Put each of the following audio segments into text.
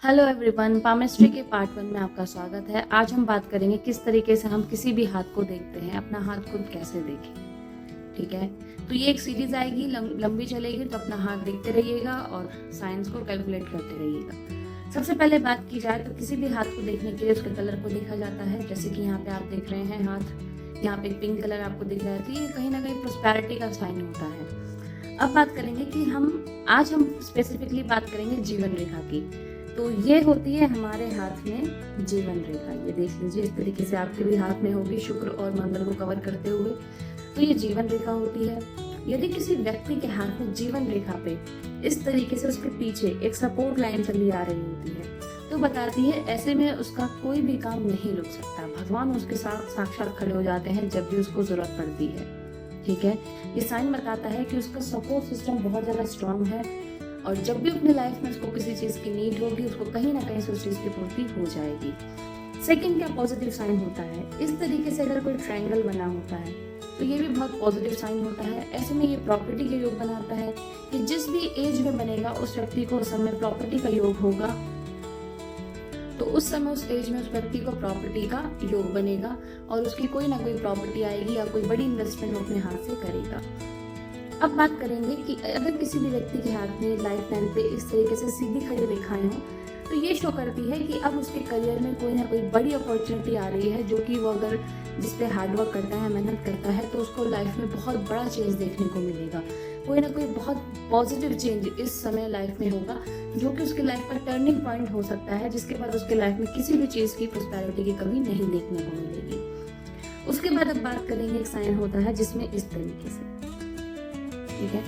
Hello everyone, palmistry के part 1 में आपका स्वागत है। आज हम बात करेंगे किस तरीके से हम किसी भी हाथ को देखते हैं, अपना हाथ खुद कैसे देखें। ठीक है, तो ये एक सीरीज आएगी, लंबी चलेगी, तो अपना हाथ देखते रहिएगा और साइंस को कैलकुलेट करते रहिएगा। सबसे पहले बात की जाए तो किसी भी हाथ को देखने के लिए उसके कलर को देखा जाता है। जैसे कि यहाँ पे आप देख रहे हैं हाथ, यहाँ पे पिंक कलर आपको दिख रहा है, तो ये कहीं ना कहीं प्रोस्पेरिटी का साइन होता है। अब बात करेंगे कि आज हम स्पेसिफिकली बात करेंगे जीवन रेखा की। तो ये होती है हमारे हाथ में जीवन रेखा। ये देख लीजिए, इस तरीके से आपके भी हाथ में होगी, शुक्र और मंगल को कवर करते हुए। तो ये जीवन रेखा होती है। यदि किसी व्यक्ति के हाथ में जीवन रेखा पे इस तरीके से उसके पीछे एक सपोर्ट लाइन चली आ रही होती है, तो बताती है ऐसे में उसका कोई भी काम नहीं रुक सकता। भगवान उसके साथ साक्षात खड़े हो जाते हैं जब भी उसको जरूरत पड़ती है। ठीक है, ये साइन बताता है कि उसका सपोर्ट सिस्टम बहुत ज्यादा स्ट्रांग है और जब भी अपने लाइफ में उसको किसी चीज की नीड होगी, उसको कहीं ना कहीं से उस चीज की पूर्ति हो जाएगी। सेकंड क्या पॉजिटिव साइन होता है, इस तरीके से अगर कोई ट्रायंगल बना होता है तो ये भी बहुत पॉजिटिव साइन होता है। ऐसे में ये प्रॉपर्टी के योग बनाता है कि जिस भी एज में बनेगा उस व्यक्ति को उस समय प्रॉपर्टी का योग होगा, तो उस समय उस एज में उस व्यक्ति को प्रॉपर्टी का योग बनेगा और उसकी कोई ना कोई प्रॉपर्टी आएगी या कोई बड़ी इन्वेस्टमेंट वो अपने हाथ से करेगा। अब बात करेंगे कि अगर किसी भी व्यक्ति के हाथ में लाइफ लाइन पे इस तरीके से सीधी खड़ी रेखाएं हों, तो ये शो करती है कि अब उसके करियर में कोई ना कोई बड़ी अपॉर्चुनिटी आ रही है, जो कि वो अगर जिस पे हार्डवर्क करता है, मेहनत करता है, तो उसको लाइफ में बहुत बड़ा चेंज देखने को मिलेगा। कोई ना कोई बहुत पॉजिटिव चेंज इस समय लाइफ में होगा, जो कि उसकी लाइफ का टर्निंग पॉइंट हो सकता है, जिसके बाद उसके लाइफ में किसी भी चीज़ की प्रॉस्पेरिटी की कमी नहीं देखने को मिलेगी। उसके बाद अब बात करेंगे, एक साइन होता है जिसमें इस तरीके से, ठीक है,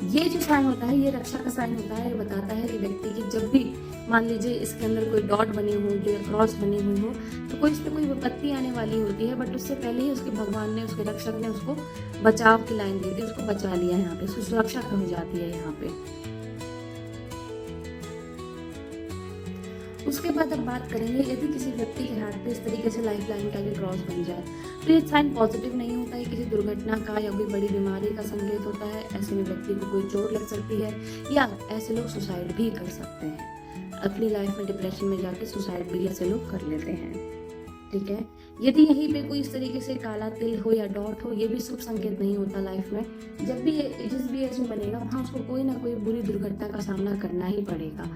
ये जो साइन होता है ये रक्षा का साइन होता है। ये बताता है कि व्यक्ति की जब भी मान लीजिए इसके अंदर कोई डॉट बनी हुई या क्रॉस बनी हुई हो, तो कोई इस पे कोई विपत्ति आने वाली होती है, बट उससे पहले ही उसके भगवान ने, उसके रक्षक ने उसको बचाव की लाइन दी थी, उसको बचा लिया। यहाँ पे उसकी सुरक्षा हो जाती है यहाँ पे। उसके बाद अब बात करेंगे, यदि किसी व्यक्ति के हाथ पे इस तरीके से लाइफ लाइन का भी क्रॉस बन जाए तो ये साइन पॉजिटिव नहीं होता है, किसी दुर्घटना का या कोई बड़ी बीमारी का संकेत होता है। ऐसे में व्यक्ति को कोई चोट लग सकती है या ऐसे लोग सुसाइड भी कर सकते हैं। अपनी लाइफ में डिप्रेशन में जाके सुसाइड भी ऐसे लोग कर लेते हैं। ठीक है, यदि यहीं पे कोई इस तरीके से काला तिल हो या डॉट हो, ये भी शुभ संकेत नहीं होता लाइफ में। जब भी जिस भी एज में बनेगा वहाँ उसको कोई ना कोई बुरी दुर्घटना का सामना करना ही पड़ेगा।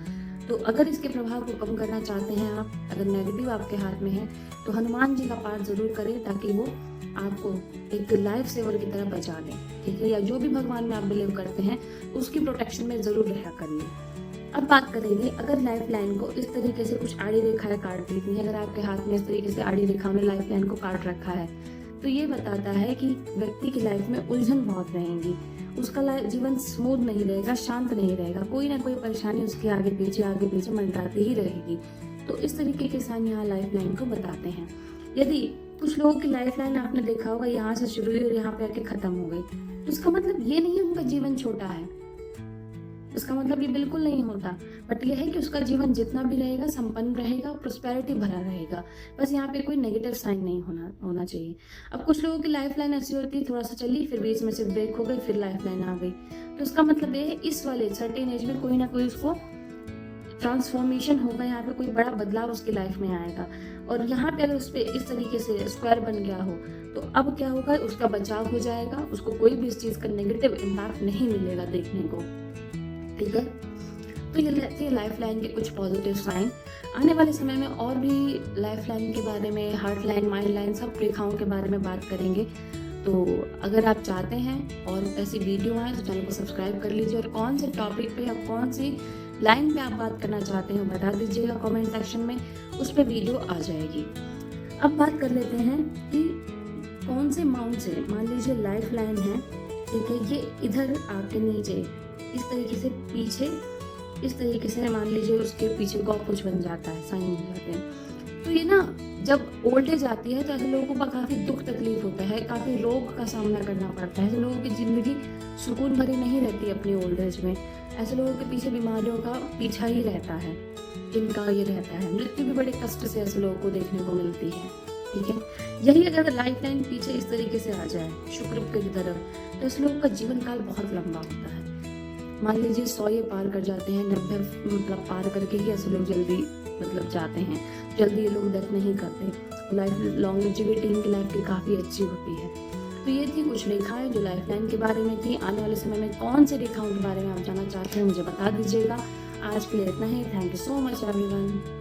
तो अगर इसके प्रभाव को कम करना चाहते हैं आप, अगर नेगेटिव आपके हाथ में है, तो हनुमान जी का पाठ जरूर करें, ताकि वो आपको एक लाइफ सेवर की तरह बचा लें। ठीक है, या जो भी भगवान में आप बिलीव करते हैं उसकी प्रोटेक्शन में जरूर रहा करिए। अब बात करेंगे, अगर लाइफ लाइन को इस तरीके से कुछ आड़ी रेखाएं काट दी थी, अगर आपके हाथ में इस तरीके से आड़ी रेखा में लाइफ लाइन को काट रखा है, तो ये बताता है कि व्यक्ति की लाइफ में उलझन बहुत रहेंगी, उसका जीवन स्मूथ नहीं रहेगा, शांत नहीं रहेगा, कोई ना कोई परेशानी उसके आगे पीछे मंडराती ही रहेगी। तो इस तरीके के साइन यहाँ लाइफ लाइन को बताते हैं। यदि कुछ लोगों की लाइफ लाइन आपने देखा होगा यहाँ से शुरू हुई और यहाँ पे आके खत्म हो गई, तो इसका मतलब ये नहीं उनका जीवन छोटा है, इसका मतलब ये बिल्कुल नहीं होता, बट यह है कि उसका जीवन जितना भी रहेगा संपन्न रहेगा, प्रोस्पेरिटी भरा रहेगा। बस यहाँ पे कोई नेगेटिव साइन नहीं होना चाहिए। अब कुछ लोगों की लाइफ लाइन ऐसी होती है, थोड़ा सा चली, फिर बीच में से ब्रेक हो गई, फिर लाइफ लाइन आ गई, तो उसका मतलब ये है इस वाले सर्टेन एज में कोई ना कोई उसको ट्रांसफॉर्मेशन होगा, यहाँ पे कोई बड़ा बदलाव उसकी लाइफ में आएगा। और यहाँ पे अगर उस पर इस तरीके से स्क्वायर बन गया हो, तो अब क्या होगा, उसका बचाव हो जाएगा, उसको कोई भी इस चीज का नेगेटिव इम्पैक्ट नहीं मिलेगा देखने को। ठीक है, तो ये रहती है लाइफ लाइन के कुछ पॉजिटिव साइन। आने वाले समय में और भी लाइफ लाइन के बारे में, हार्ट लाइन, माइंड लाइन, सब रेखाओं के बारे में बात करेंगे। तो अगर आप चाहते हैं और ऐसी वीडियो आए तो चैनल को सब्सक्राइब कर लीजिए, और कौन से टॉपिक पे या कौन सी लाइन पे आप बात करना चाहते हैं बता दीजिएगा कमेंट सेक्शन में, उस पर वीडियो आ जाएगी। अब बात कर लेते हैं कि कौन से माउंट से, मान लीजिए लाइफ लाइन है, ठीक है, ये इधर आपके नीचे इस तरीके से पीछे, इस तरीके से मान लीजिए उसके पीछे कुछ बन जाता है, साइन हो जाते हैं, तो ये ना जब ओल्ड एज आती है तो ऐसे लोगों को काफ़ी दुख तकलीफ होता है, काफ़ी रोग का सामना करना पड़ता है। ऐसे लोगों की ज़िंदगी सुकून भरी नहीं रहती अपनी ओल्ड एज में। ऐसे लोगों के पीछे बीमारियों का पीछा ही रहता है, जिनका ये रहता है, मृत्यु भी बड़े कष्ट से ऐसे लोगों को देखने को मिलती है। ठीक है, यही अगर लाइफ लाइन पीछे इस तरीके से आ जाए शुक्र की तरफ, तो इस लोगों का जीवन काल बहुत लंबा होता है। मान लीजिए 100 ये पार कर जाते हैं, 90 मतलब पार करके ही ऐसे लोग जल्दी मतलब जाते हैं, जल्दी ये लोग डेथ नहीं करते। लाइफ लॉन्गेविटी इनकी लाइफ की काफ़ी अच्छी होती है। तो ये थी कुछ रेखाएँ जो लाइफलाइन के बारे में थी। आने वाले समय में कौन सी रेखाओं के बारे में आप जानना चाहते हैं मुझे बता दीजिएगा। आज के लिए इतना ही। Thank you so much everyone.